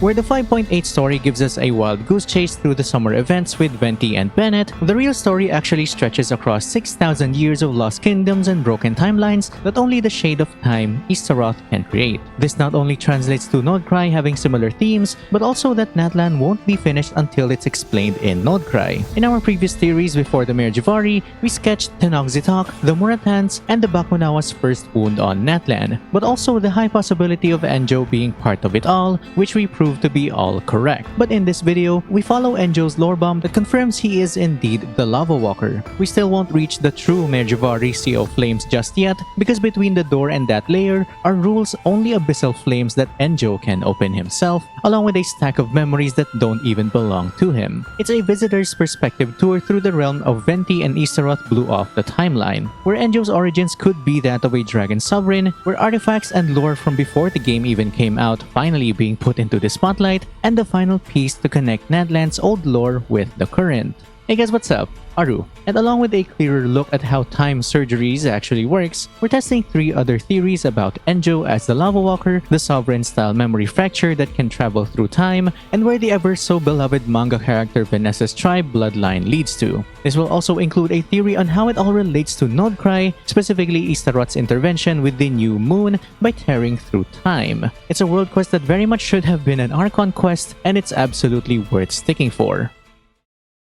Where the 5.8 story gives us a wild goose chase through the summer events with Venti and Bennett, the real story actually stretches across 6,000 years of lost kingdoms and broken timelines that only the shade of time, Istaroth, can create. This not only translates to Nod-Krai having similar themes, but also that Natlan won't be finished until it's explained in Nod-Krai. In our previous theories before the Mare Jivari, we sketched Tenochtitlan, the Muratans, and the Bakunawa's first wound on Natlan, but also the high possibility of ENJOU being part of it all, which we proved to be all correct. But in this video, we follow ENJOU's lore bomb that confirms he is indeed the Lava Walker. We still won't reach the true Mare Jivari Sea of Flames just yet, because between the door and that layer are rules only abyssal flames that ENJOU can open himself, along with a stack of memories that don't even belong to him. It's a visitor's perspective tour through the realm of Venti and Istaroth blew off the timeline, where ENJOU's origins could be that of a dragon sovereign, where artifacts and lore from before the game even came out finally being put into the spotlight, and the final piece to connect Natlan's old lore with the current. Hey guys, what's up? Aru. And along with a clearer look at how time surgeries actually works, we're testing 3 other theories about ENJOU as the Lava Walker, the Sovereign-style memory fracture that can travel through time, and where the ever-so-beloved manga character Vennessa's tribe bloodline leads to. This will also include a theory on how it all relates to Nod-Krai, specifically Istaroth's intervention with the new moon by tearing through time. It's a world quest that very much should have been an Archon quest, and it's absolutely worth sticking for.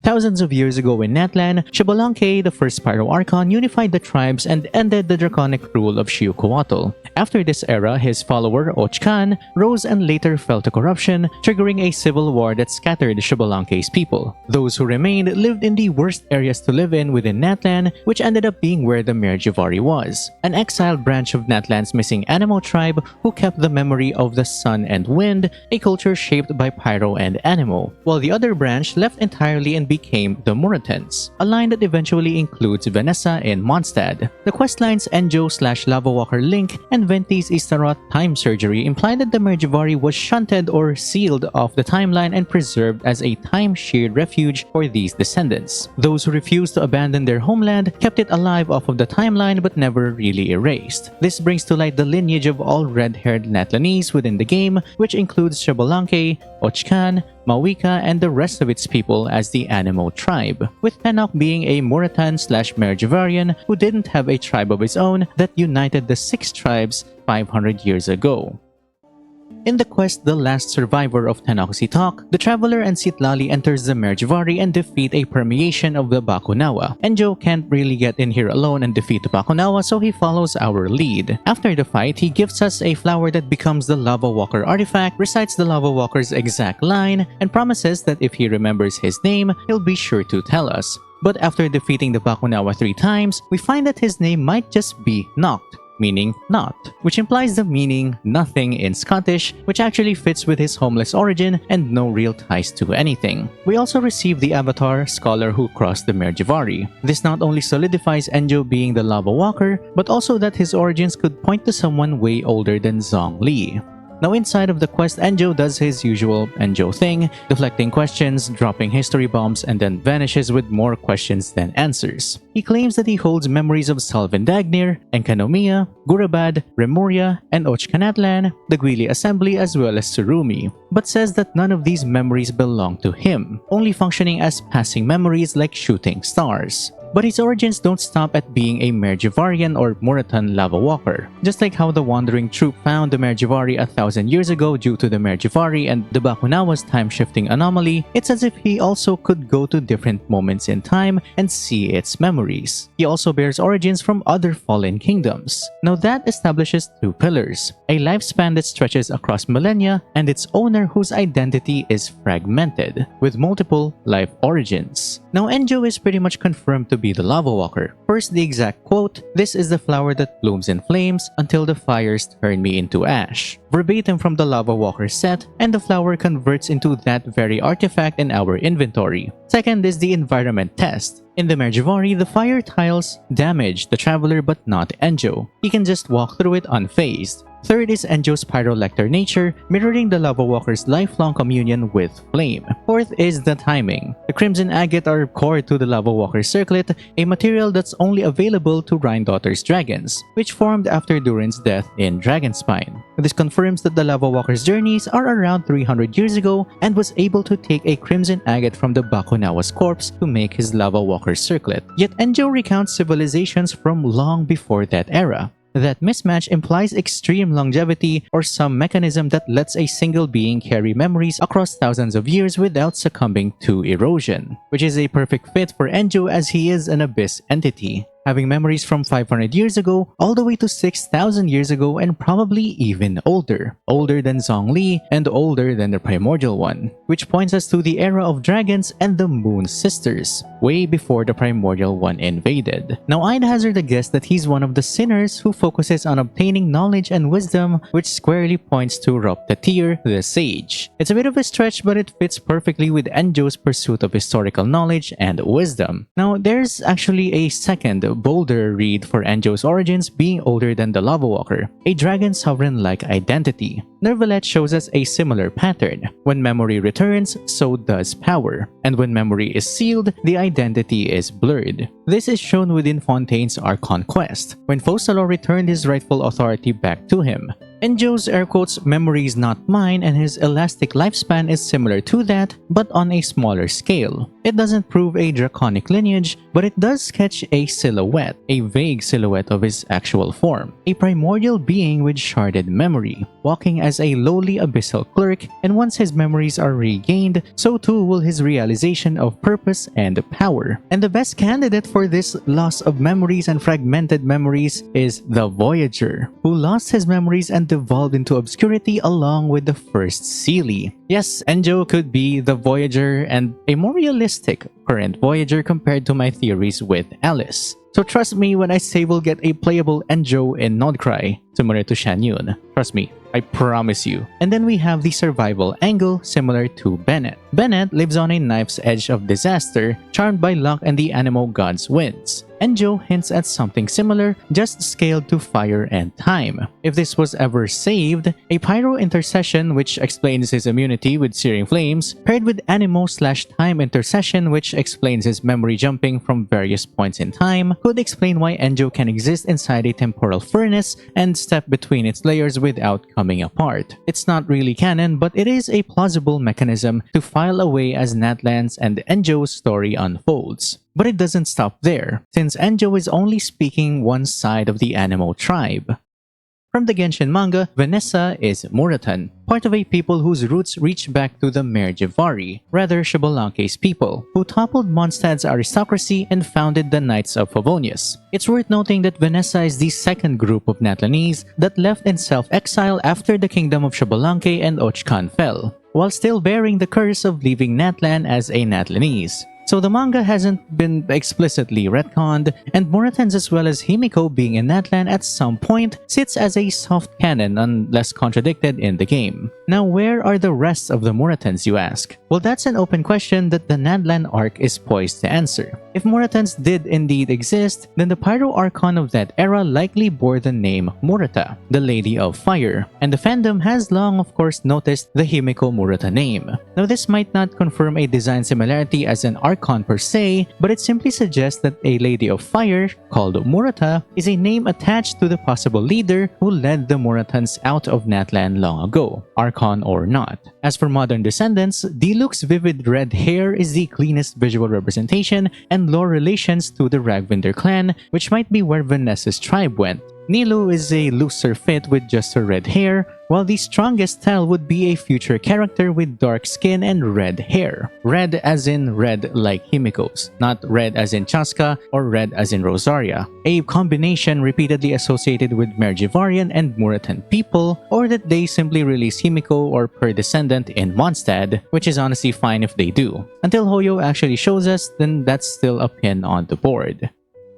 Thousands of years ago in Natlan, Xbalanque, the first Pyro Archon, unified the tribes and ended the draconic rule of Xiuhcoatl. After this era, his follower, Ochkan, rose and later fell to corruption, triggering a civil war that scattered Xbalanque's people. Those who remained lived in the worst areas to live in within Natlan, which ended up being where the Mare Jivari was, an exiled branch of Natlan's missing Anemo tribe who kept the memory of the sun and wind, a culture shaped by Pyro and Anemo, while the other branch left entirely and became the Muratans, a line that eventually includes Vennessa in Mondstadt. The questlines ENJOU/Lava Walker link and Venti's Istaroth time surgery implied that the Mare Jivari was shunted or sealed off the timeline and preserved as a time-shared refuge for these descendants. Those who refused to abandon their homeland kept it alive off of the timeline but never really erased. This brings to light the lineage of all red-haired Natlanese within the game, which includes Xbalanque, Ochkan, Mawika, and the rest of its people as the Anemo tribe, with Tenoch being a Muratan/Mare Jivarian who didn't have a tribe of his own that united the 6 tribes 500 years ago. In the quest The Last Survivor of Tenochtitlan, the traveler and Citlali enters the Mare Jivari and defeat a permeation of the Bakunawa. ENJOU can't really get in here alone and defeat the Bakunawa, so he follows our lead. After the fight, he gives us a flower that becomes the Lava Walker artifact, recites the Lava Walker's exact line, and promises that if he remembers his name, he'll be sure to tell us. But after defeating the Bakunawa 3 times, we find that his name might just be Noct, meaning not, which implies the meaning nothing in Scottish, which actually fits with his homeless origin and no real ties to anything. We also receive the avatar Scholar who crossed the Mare Jivari. This not only solidifies ENJOU being the Lava Walker, but also that his origins could point to someone way older than Zhongli. Now inside of the quest, ENJOU does his usual ENJOU thing, deflecting questions, dropping history bombs, and then vanishes with more questions than answers. He claims that he holds memories of Salvandagnir, Enkanomiya, Gurabad, Remuria, and Ochkanatlan, the Gwili Assembly, as well as Surumi, but says that none of these memories belong to him, only functioning as passing memories like shooting stars. But his origins don't stop at being a Mare Jivarian or Muratan Lava Walker. Just like how the wandering troop found the Mare Jivari 1,000 years ago due to the Mare Jivari and the Bakunawa's time-shifting anomaly, it's as if he also could go to different moments in time and see its memories. He also bears origins from other fallen kingdoms. Now that establishes 2 pillars, a lifespan that stretches across millennia and its owner whose identity is fragmented, with multiple life origins. Now ENJOU is pretty much confirmed to be the Lava Walker. First, the exact quote, "This is the flower that blooms in flames until the fires turn me into ash." Verbatim from the Lava Walker set, and the flower converts into that very artifact in our inventory. Second is the environment test. In the Mare Jivari, the fire tiles damage the traveler but not ENJOU. He can just walk through it unfazed. Third is ENJOU's pyrolector nature, mirroring the Lava Walker's lifelong communion with flame. Fourth is the timing. The Crimson Agate are core to the Lava Walker's circlet, a material that's only available to Rhinnedottir's dragons, which formed after Durin's death in Dragonspine. This confirms that the Lava Walker's journeys are around 300 years ago and was able to take a Crimson Agate from the Bakunawa's corpse to make his Lava Walker's circlet. Yet ENJOU recounts civilizations from long before that era. That mismatch implies extreme longevity or some mechanism that lets a single being carry memories across thousands of years without succumbing to erosion, which is a perfect fit for ENJOU as he is an abyss entity, having memories from 500 years ago all the way to 6,000 years ago and probably even older. Older than Zhongli and older than the primordial one, which points us to the era of dragons and the Moon Sisters, way before the primordial one invaded. Now I'd hazard a guess that he's one of the sinners who focuses on obtaining knowledge and wisdom, which squarely points to Rhinnedottir the Sage. It's a bit of a stretch, but it fits perfectly with ENJOU's pursuit of historical knowledge and wisdom. Now there's actually a second bolder read for ENJOU's origins being older than the Lava Walker, a dragon sovereign-like identity. Neuvillette shows us a similar pattern. When memory returns, so does power. And when memory is sealed, the identity is blurred. This is shown within Fontaine's Archon quest, when Focalors returned his rightful authority back to him. ENJOU's air quotes "memory is not mine" and his elastic lifespan is similar to that, but on a smaller scale. It doesn't prove a draconic lineage, but it does sketch a silhouette, a vague silhouette of his actual form. A primordial being with sharded memory, walking as a lowly abyssal clerk, and once his memories are regained, so too will his realization of purpose and power. And the best candidate for this loss of memories and fragmented memories is the Voyager, who lost his memories and devolved into obscurity along with the first Seelie. Yes, ENJOU could be the Voyager and a more realistic current Voyager compared to my theories with Alice. So trust me when I say we'll get a playable ENJOU in Nod-Krai, similar to Shanyun. Trust me, I promise you. And then we have the survival angle similar to Bennett. Bennett lives on a knife's edge of disaster, charmed by luck and the animal god's winds. ENJOU hints at something similar, just scaled to fire and time. If this was ever saved, a pyro intercession which explains his immunity with searing flames, paired with animo/time intercession which explains his memory jumping from various points in time, could explain why ENJOU can exist inside a temporal furnace and step between its layers without coming apart. It's not really canon, but it is a plausible mechanism to file away as Natlan's and ENJOU's story unfolds. But it doesn't stop there, since ENJOU is only speaking one side of the Animo tribe. From the Genshin manga, Vennessa is Muratan, part of a people whose roots reach back to the Mare Jivari, rather Xbalanque's people, who toppled Mondstadt's aristocracy and founded the Knights of Favonius. It's worth noting that Vennessa is the second group of Natlanese that left in self-exile after the kingdom of Xbalanque and Ochkan fell, while still bearing the curse of leaving Natlan as a Natlanese. So the manga hasn't been explicitly retconned, and Muratans as well as Himiko being in Natlan at some point sits as a soft canon unless contradicted in the game. Now where are the rest of the Muratans, you ask? Well, that's an open question that the Natlan arc is poised to answer. If Muratans did indeed exist, then the Pyro Archon of that era likely bore the name Murata, the Lady of Fire, and the fandom has long of course noticed the Himiko Murata name. Now this might not confirm a design similarity as an Archon per se, but it simply suggests that a Lady of Fire, called Murata, is a name attached to the possible leader who led the Muratans out of Natlan long ago, Archon or not. As for modern descendants, Diluc's vivid red hair is the cleanest visual representation and lore relations to the Ragvinder clan, which might be where Vennessa's tribe went. Nilou is a looser fit with just her red hair, while the strongest tell would be a future character with dark skin and red hair. Red as in red like Himiko's, not red as in Chaska or red as in Rosaria. A combination repeatedly associated with Mare Jivarian and Muratan people, or that they simply release Himiko or per descendant in Mondstadt, which is honestly fine if they do. Until Hoyo actually shows us, then that's still a pin on the board.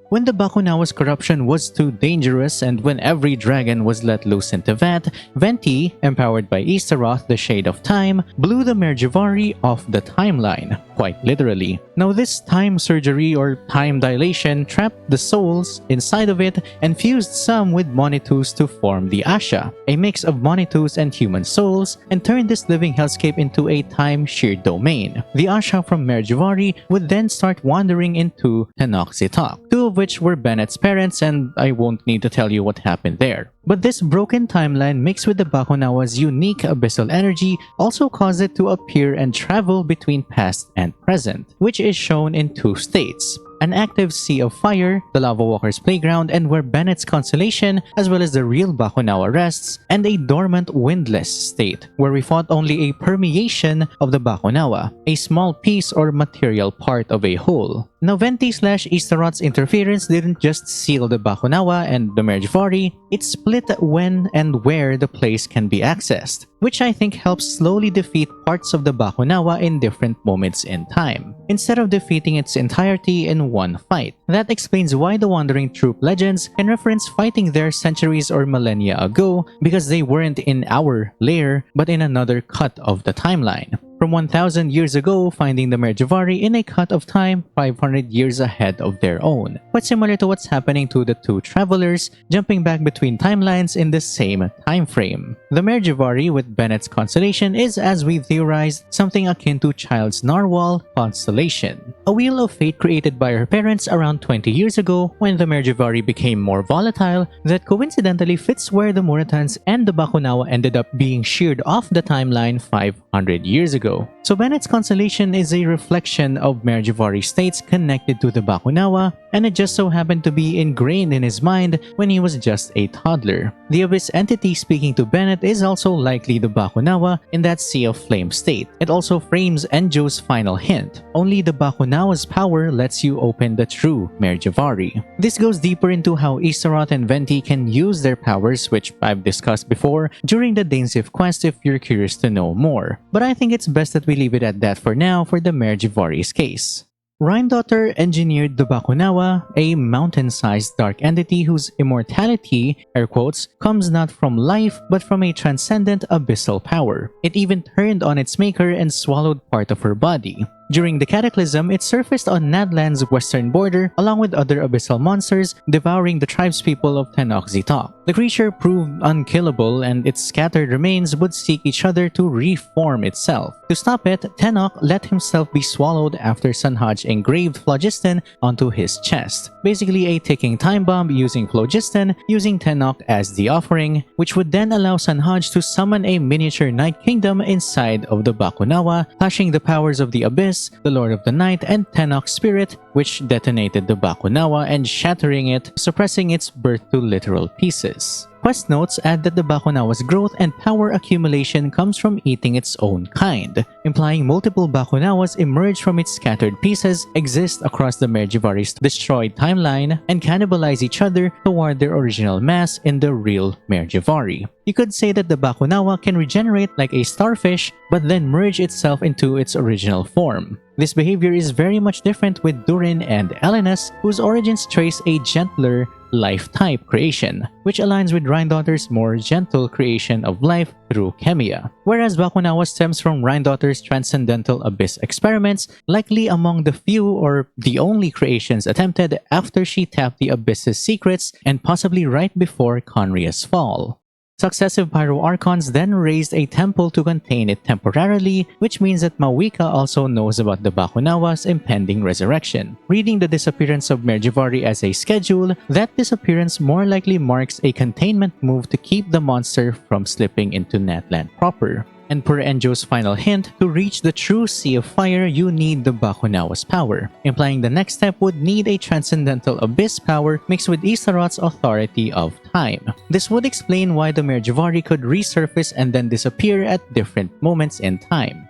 When the Bakunawa's corruption was too dangerous and when every dragon was let loose into Vat, Venti, empowered by Istaroth, the Shade of Time, blew the Mare Jivari off the timeline. quite literally. Now this time surgery or time dilation trapped the souls inside of it and fused some with Monitus to form the Asha, a mix of Monitus and human souls, and turned this living hellscape into a time-sheared domain. The Asha from Mare Jivari would then start wandering into Tenoch-Zitok, two of which were Bennett's parents, and I won't need to tell you what happened there. But this broken timeline mixed with the Bakunawa's unique abyssal energy also caused it to appear and travel between past and present, which is shown in two states. An active sea of fire, the Lava Walker's playground and where Bennett's constellation as well as the real Bakunawa rests, and a dormant windless state where we fought only a permeation of the Bakunawa, a small piece or material part of a whole. Now Venti/Istaroth's interference didn't just seal the Bakunawa and the Mare Jivari, it split when and where the place can be accessed, which I think helps slowly defeat parts of the Bakunawa in different moments in time, instead of defeating its entirety in one fight. That explains why the Wandering Troop legends can reference fighting there centuries or millennia ago, because they weren't in our lair but in another cut of the timeline. From 1,000 years ago, finding the Mare Jivari in a cut of time 500 years ahead of their own. Quite similar to what's happening to the two travelers, jumping back between timelines in the same time frame. The Mare Jivari with Bennett's constellation is, as we've theorized, something akin to Child's Narwhal constellation, a wheel of fate created by her parents around 20 years ago when the Mare Jivari became more volatile that coincidentally fits where the Muratans and the Bakunawa ended up being sheared off the timeline 500 years ago. So Bennett's constellation is a reflection of Mare Jivari states connected to the Bakunawa, and it just so happened to be ingrained in his mind when he was just a toddler. The Abyss entity speaking to Bennett is also likely the Bakunawa in that Sea of Flame state. It also frames ENJOU's final hint. Only the Bakunawa's power lets you open the true Mare Jivari. This goes deeper into how Istaroth and Venti can use their powers, which I've discussed before during the Dainsif quest if you're curious to know more. But I think it's best that we leave it at that for now for the Mare Jivari's case. Rhinnedottir engineered the Bakunawa, a mountain-sized dark entity whose immortality, air quotes, comes not from life but from a transcendent abyssal power. It even turned on its maker and swallowed part of her body. During the Cataclysm, it surfaced on Nadland's western border along with other abyssal monsters, devouring the tribespeople of Tenoch-Zitok. The creature proved unkillable and its scattered remains would seek each other to reform itself. To stop it, Tenoch let himself be swallowed after Sanhaj engraved phlogiston onto his chest. Basically a ticking time bomb using phlogiston, using Tenoch as the offering, which would then allow Sanhaj to summon a miniature Night Kingdom inside of the Bakunawa, clashing the powers of the Abyss, the Lord of the Night, and Tenoch's spirit, which detonated the Bakunawa and shattering it, suppressing its birth to literal pieces. Quest notes add that the Bakunawa's growth and power accumulation comes from eating its own kind, implying multiple Bakunawas emerge from its scattered pieces, exist across the Mare Jivari's destroyed timeline, and cannibalize each other toward their original mass in the real Mare Jivari. You could say that the Bakunawa can regenerate like a starfish, but then merge itself into its original form. This behavior is very much different with Durin and Elenas, whose origins trace a gentler life-type creation, which aligns with Rhinnedottir's more gentle creation of life through Chemia. Whereas Bakunawa stems from Rhinnedottir's transcendental abyss experiments, likely among the few or the only creations attempted after she tapped the abyss's secrets and possibly right before Conria's fall. Successive Pyro-Archons then raised a temple to contain it temporarily, which means that Mawika also knows about the Bakunawa's impending resurrection. Reading the disappearance of Mare Jivari as a schedule, that disappearance more likely marks a containment move to keep the monster from slipping into Natlan proper. And per ENJOU's final hint, to reach the true Sea of Fire, you need the Bakunawa's power, implying the next step would need a transcendental abyss power mixed with Istaroth's authority of time. This would explain why the Mare Jivari could resurface and then disappear at different moments in time.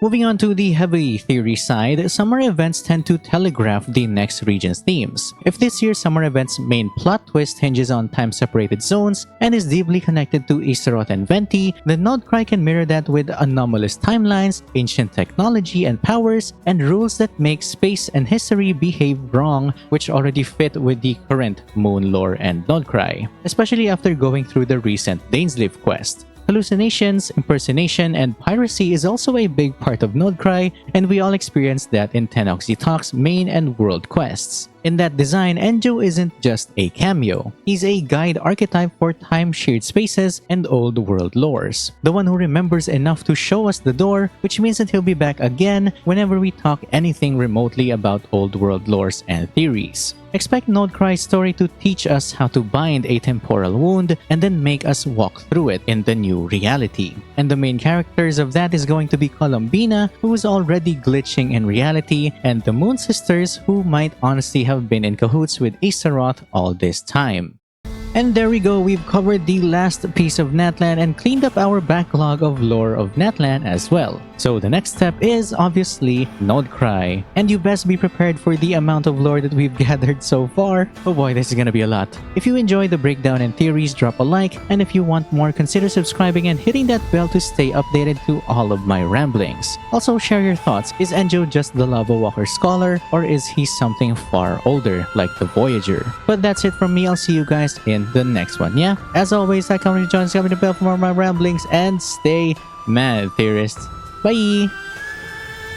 Moving on to the heavy theory side, summer events tend to telegraph the next region's themes. If this year's summer event's main plot twist hinges on time-separated zones and is deeply connected to Istaroth and Venti, then Nod-Krai can mirror that with anomalous timelines, ancient technology and powers, and rules that make space and history behave wrong, which already fit with the current moon lore and Nod-Krai, especially after going through the recent Dainsleif quest. Hallucinations, impersonation, and piracy is also a big part of Nod-Krai, and we all experienced that in Tenochtitok's main and world quests. In that design, ENJOU isn't just a cameo. He's a guide archetype for time-shared spaces and old world lores. The one who remembers enough to show us the door, which means that he'll be back again whenever we talk anything remotely about old world lores and theories. Expect Nod-Krai's story to teach us how to bind a temporal wound and then make us walk through it in the new reality. And the main characters of that is going to be Columbina, who is already glitching in reality, and the Moon Sisters, who might honestly have been in cahoots with Istaroth all this time. And there we go, we've covered the last piece of Natlan and cleaned up our backlog of lore of Natlan as well. So the next step is obviously Nod-Krai, and you best be prepared for the amount of lore that we've gathered so far. Oh boy, this is gonna be a lot. If you enjoyed the breakdown and theories, drop a like, and if you want more, consider subscribing and hitting that bell to stay updated to all of my ramblings. Also, share your thoughts. Is ENJOU just the Lava Walker scholar, or is he something far older like the Voyager? But that's it from me. I'll see you guys in the next one. Yeah, as always, like, comment, join, subscribe, the bell for more of my ramblings, and stay mad, theorists. Bye!